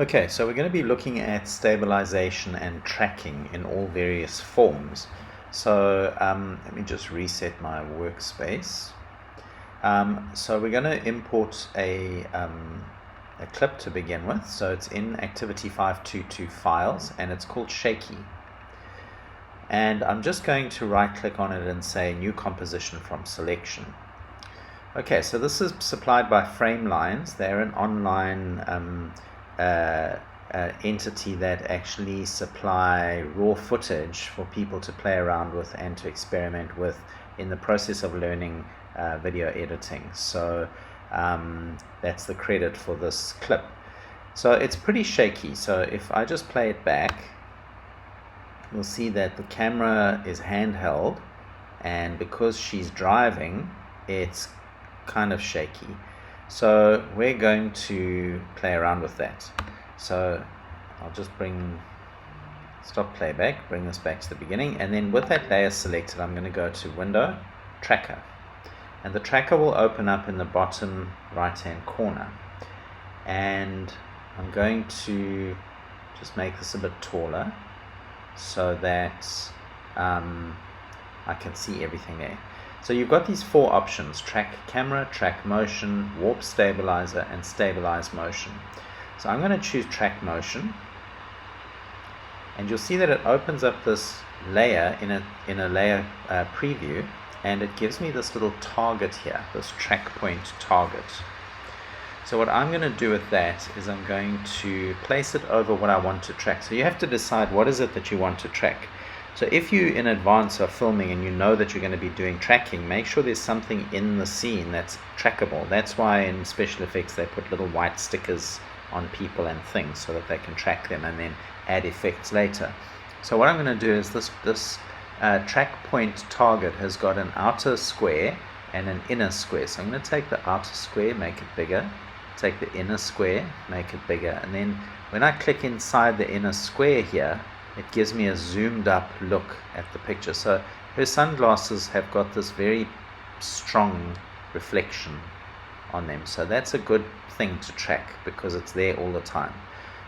Okay, so we're going to be looking at stabilization and tracking in all various forms. So let me just reset my workspace. So we're going to import a clip to begin with. So it's in Activity 522 Files, and it's called Shaky. And I'm just going to right-click on it and say New Composition from Selection. Okay, so this is supplied by Framelines. They're an online entity that actually supply raw footage for people to play around with and to experiment with in the process of learning video editing. So that's the credit for this clip. So it's pretty shaky. So if I just play it back, you'll see that the camera is handheld, and because she's driving, it's kind of shaky. So we're going to play around with that. So I'll just stop playback, bring this back to the beginning, and then with that layer selected, I'm going to go to Window, Tracker. And the tracker will open up in the bottom right-hand corner. And I'm going to just make this a bit taller so that I can see everything there. So you've got these four options: track camera, track motion, warp stabilizer, and stabilize motion. So I'm going to choose track motion, and you'll see that it opens up this layer in a layer preview, and it gives me this little target here, this track point target. So what I'm going to do with that is I'm going to place it over what I want to track. So you have to decide what is it that you want to track. So if you in advance are filming and you know that you're going to be doing tracking, make sure there's something in the scene that's trackable. That's why in special effects they put little white stickers on people and things so that they can track them and then add effects later. So what I'm going to do is this track point target has got an outer square and an inner square. So I'm going to take the outer square, make it bigger, take the inner square, make it bigger, and then when I click inside the inner square here, it gives me a zoomed up look at the picture. So her sunglasses have got this very strong reflection on them. So that's a good thing to track because it's there all the time.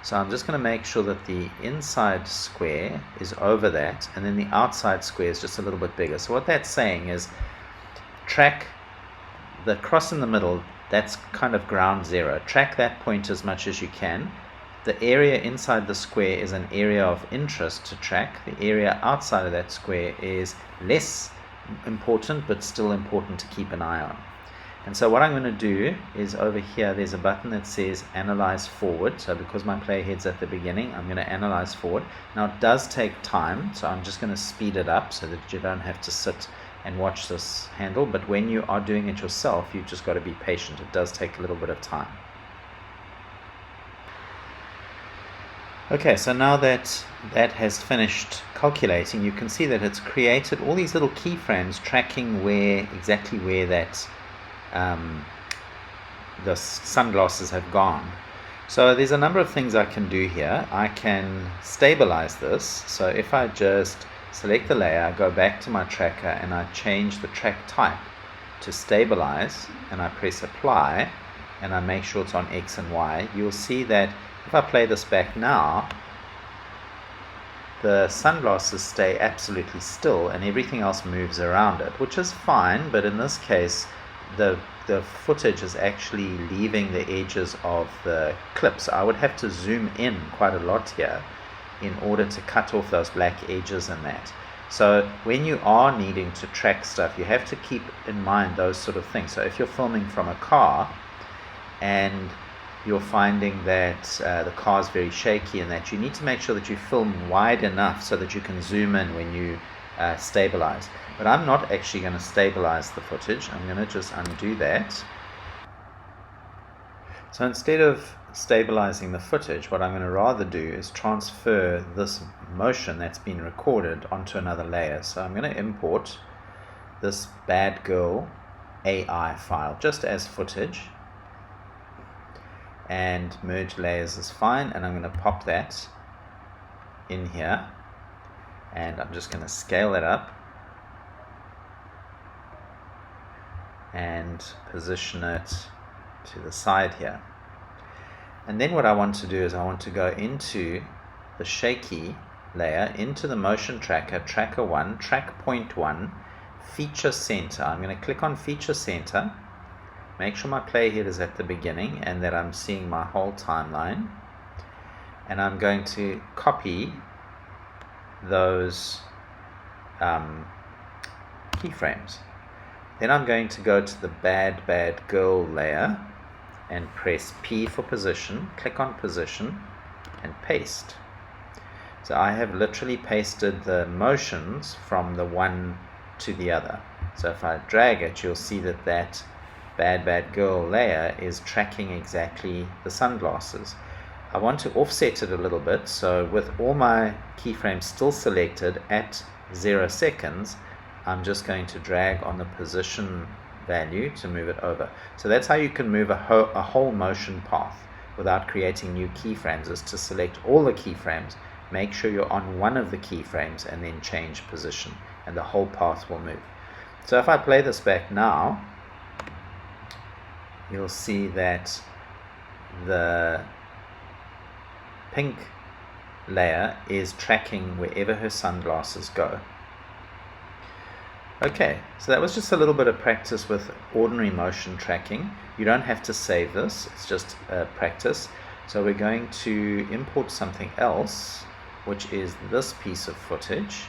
So I'm just going to make sure that the inside square is over that, and then the outside square is just a little bit bigger. So what that's saying is track the cross in the middle. That's kind of ground zero. Track that point as much as you can. The area inside the square is an area of interest to track. The area outside of that square is less important, but still important to keep an eye on. And so what I'm going to do is over here, there's a button that says Analyze Forward. So because my playhead's at the beginning, I'm going to analyze forward. Now it does take time, so I'm just going to speed it up so that you don't have to sit and watch this handle. But when you are doing it yourself, you've just got to be patient. It does take a little bit of time. Okay, so now that that has finished calculating, you can see that it's created all these little keyframes tracking exactly where that the sunglasses have gone. So there's a number of things I can do here. I can stabilize this. So if I just select the layer, I go back to my tracker and I change the track type to stabilize, and I press apply, and I make sure it's on X and Y, you'll see that if I play this back now, the sunglasses stay absolutely still and everything else moves around it, which is fine, but in this case the footage is actually leaving the edges of the clip. So I would have to zoom in quite a lot here in order to cut off those black edges and that. So when you are needing to track stuff, you have to keep in mind those sort of things. So if you're filming from a car and you're finding that the car is very shaky and that, you need to make sure that you film wide enough so that you can zoom in when you stabilize. But I'm not actually going to stabilize the footage. I'm going to just undo that. So instead of stabilizing the footage, what I'm going to rather do is transfer this motion that's been recorded onto another layer. So I'm going to import this Bad Girl AI file just as footage, and merge layers is fine, and I'm going to pop that in here, and I'm just going to scale it up and position it to the side here. And then what I want to do is I want to go into the shaky layer, into the motion tracker, tracker 1, track point 1, feature center. I'm going to click on feature center, make sure my playhead is at the beginning and that I'm seeing my whole timeline. And I'm going to copy those keyframes. Then I'm going to go to the bad girl layer and press P for position, click on position and paste. So I have literally pasted the motions from the one to the other. So if I drag it, you'll see that that bad girl layer is tracking exactly the sunglasses. I want to offset it a little bit, so with all my keyframes still selected at 0 seconds, I'm just going to drag on the position value to move it over. So that's how you can move a whole motion path without creating new keyframes, is to select all the keyframes, make sure you're on one of the keyframes and then change position and the whole path will move. So if I play this back now, you'll see that the pink layer is tracking wherever her sunglasses go. Okay, so that was just a little bit of practice with ordinary motion tracking. You don't have to save this, it's just practice. So we're going to import something else, which is this piece of footage,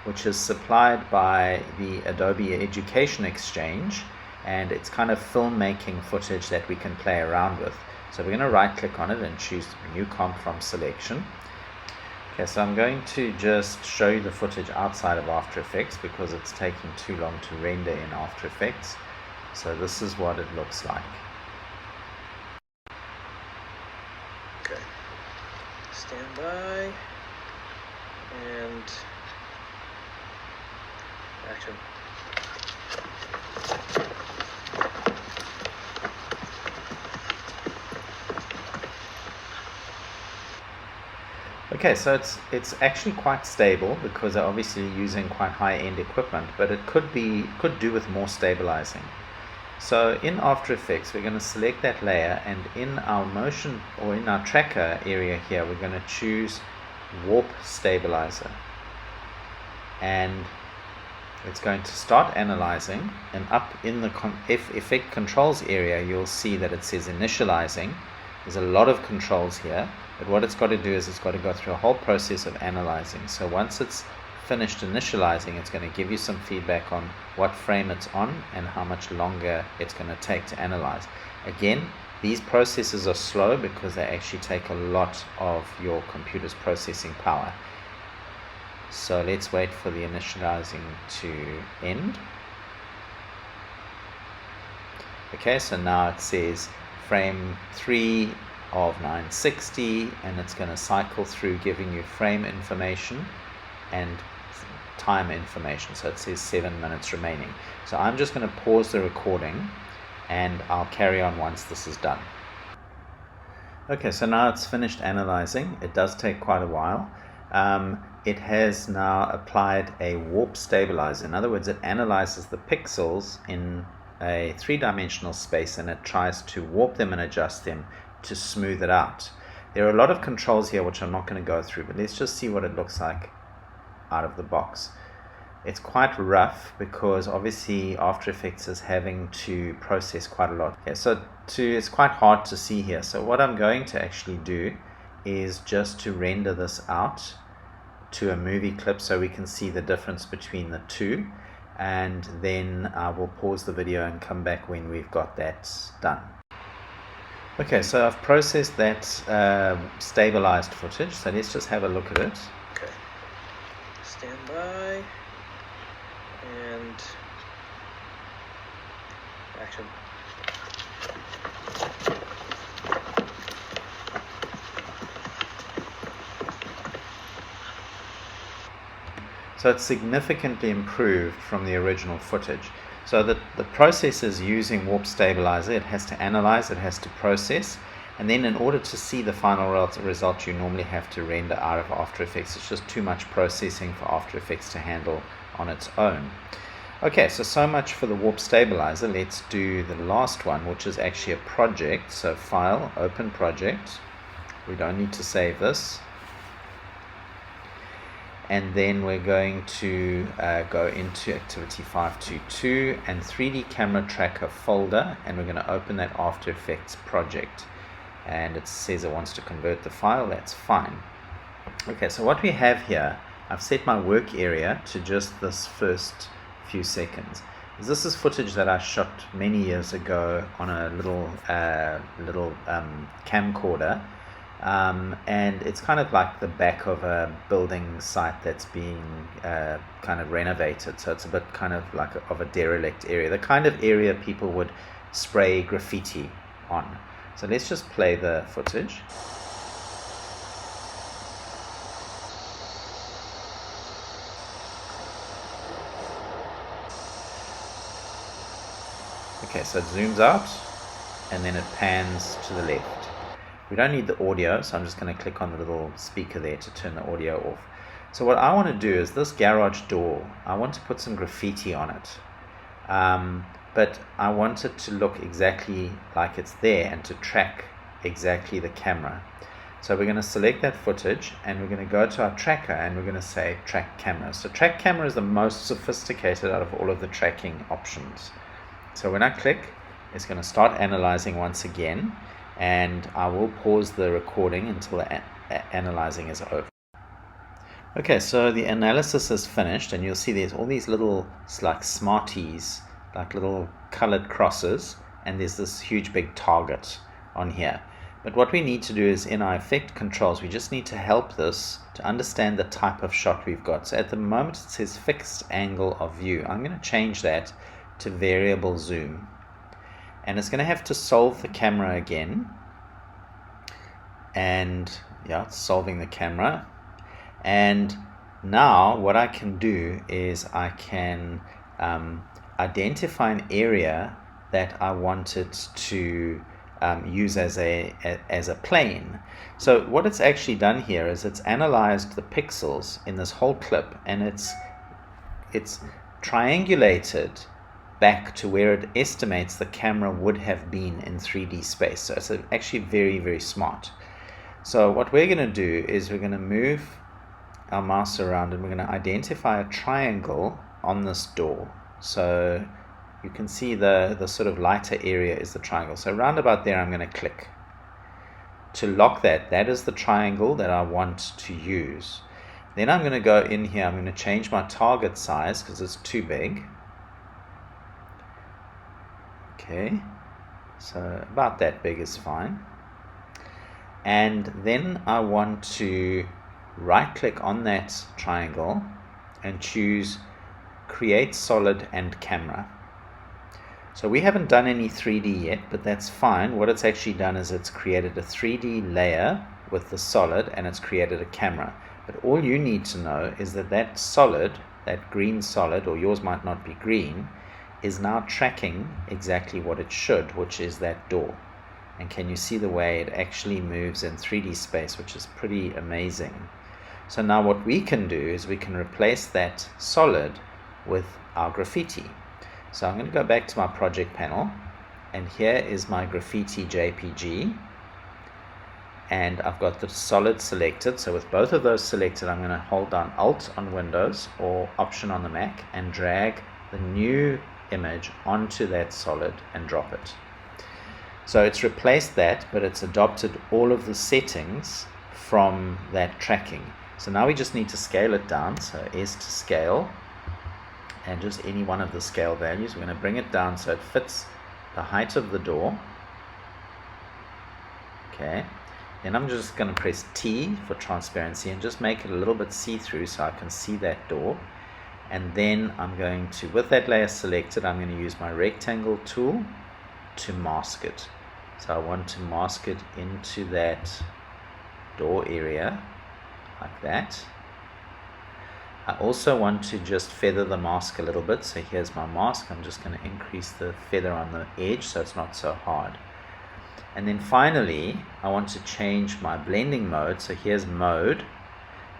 which is supplied by the Adobe Education Exchange, and it's kind of filmmaking footage that we can play around with. So we're going to right click on it and choose New Comp from Selection. Okay, so I'm going to just show you the footage outside of After Effects because it's taking too long to render in After Effects. So this is what it looks like. Okay, stand by and action. Okay, so it's actually quite stable because they're obviously using quite high-end equipment, but it could do with more stabilizing. So in After Effects, we're going to select that layer, and in our motion or in our tracker area here, we're going to choose Warp Stabilizer, and it's going to start analyzing. And up in the Effect Controls area, you'll see that it says Initializing. There's a lot of controls here, but what it's got to do is it's got to go through a whole process of analyzing. So once it's finished initializing, it's going to give you some feedback on what frame it's on and how much longer it's going to take to analyze. Again, these processes are slow because they actually take a lot of your computer's processing power. So let's wait for the initializing to end. Okay, so now it says frame 3 of 960, and it's going to cycle through giving you frame information and time information. So it says 7 minutes remaining. So I'm just going to pause the recording and I'll carry on once this is done. Okay, so now it's finished analyzing. It does take quite a while. It has now applied a warp stabilizer. In other words, it analyzes the pixels in a three-dimensional space and it tries to warp them and adjust them to smooth it out. There are a lot of controls here which I'm not going to go through, but let's just see what it looks like out of the box. It's quite rough because obviously After Effects is having to process quite a lot. Okay, so it's quite hard to see here. So what I'm going to actually do is just to render this out to a movie clip so we can see the difference between the two, and then I will pause the video and come back when we've got that done. Okay, so I've processed that stabilized footage, so let's just have a look at it. Okay, stand by and action. So it's significantly improved from the original footage. So the process is using Warp Stabilizer. It has to analyze, it has to process, and then in order to see the final result, you normally have to render out of After Effects. It's just too much processing for After Effects to handle on its own. Okay, so much for the warp stabilizer. Let's do the last one, which is actually a project. So File, Open Project. We don't need to save this. And then we're going to go into Activity 522 and 3D Camera Tracker folder, and we're going to open that After Effects project. And it says it wants to convert the file. That's fine. Okay, so what we have here, I've set my work area to just this first few seconds. This is footage that I shot many years ago on a little camcorder, and it's kind of like the back of a building site that's being kind of renovated, so it's a bit kind of like of a derelict area, the kind of area people would spray graffiti on. So let's just play the footage. Okay, so it zooms out and then it pans to the left. We don't need the audio, so I'm just going to click on the little speaker there to turn the audio off. So what I want to do is this garage door, I want to put some graffiti on it. But I want it to look exactly like it's there and to track exactly the camera. So we're going to select that footage and we're going to go to our tracker and we're going to say track camera. So track camera is the most sophisticated out of all of the tracking options. So when I click, it's going to start analyzing once again, and I will pause the recording until the analyzing is over. Okay, so the analysis is finished, and you'll see there's all these little like smarties, like little colored crosses, and there's this huge big target on here. But what we need to do is in our effect controls, we just need to help this to understand the type of shot we've got. So at the moment it says fixed angle of view. I'm going to change that to variable zoom, and it's going to have to solve the camera again, and yeah, it's solving the camera. And now what I can do is I can identify an area that I wanted to use as a plane. So what it's actually done here is it's analyzed the pixels in this whole clip, and it's triangulated back to where it estimates the camera would have been in 3D space. So it's actually very, very smart. So what we're going to do is we're going to move our mouse around and we're going to identify a triangle on this door. So you can see the sort of lighter area is the triangle. So round about there I'm going to click. To lock that is the triangle that I want to use. Then I'm going to go in here, I'm going to change my target size because it's too big. Okay, so about that big is fine. And then I want to right click on that triangle and choose create solid and camera. So we haven't done any 3D yet, but that's fine. What it's actually done is it's created a 3D layer with the solid and it's created a camera. But all you need to know is that solid, that green solid, or yours might not be green, is now tracking exactly what it should, which is that door. And can you see the way it actually moves in 3D space, which is pretty amazing. So now what we can do is we can replace that solid with our graffiti. So I'm going to go back to my project panel, and here is my graffiti JPG, and I've got the solid selected. So with both of those selected, I'm going to hold down Alt on Windows or Option on the Mac and drag the new image onto that solid and drop it. So it's replaced that, but it's adopted all of the settings from that tracking. So now we just need to scale it down. So S to scale, and just any one of the scale values. We're going to bring it down so it fits the height of the door. Okay, then I'm just going to press T for transparency and just make it a little bit see-through so I can see that door. And then I'm going to, with that layer selected, I'm going to use my rectangle tool to mask it. So I want to mask it into that door area like that. I also want to just feather the mask a little bit. So here's my mask. I'm just going to increase the feather on the edge so it's not so hard. And then finally, I want to change my blending mode. So here's mode.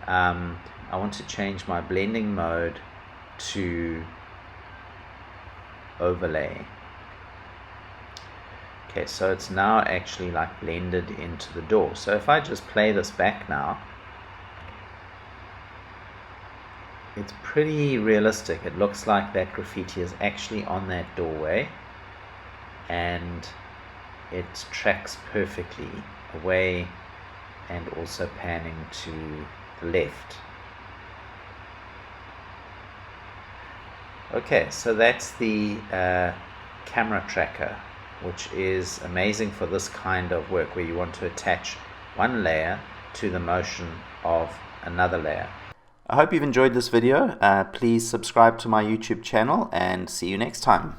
I want to change my blending mode to overlay. Okay, so it's now actually like blended into the door. So if I just play this back now, it's pretty realistic. It looks like that graffiti is actually on that doorway, and it tracks perfectly away and also panning to the left. Okay, so that's the camera tracker, which is amazing for this kind of work where you want to attach one layer to the motion of another layer. I hope you've enjoyed this video. Please subscribe to my YouTube channel and see you next time.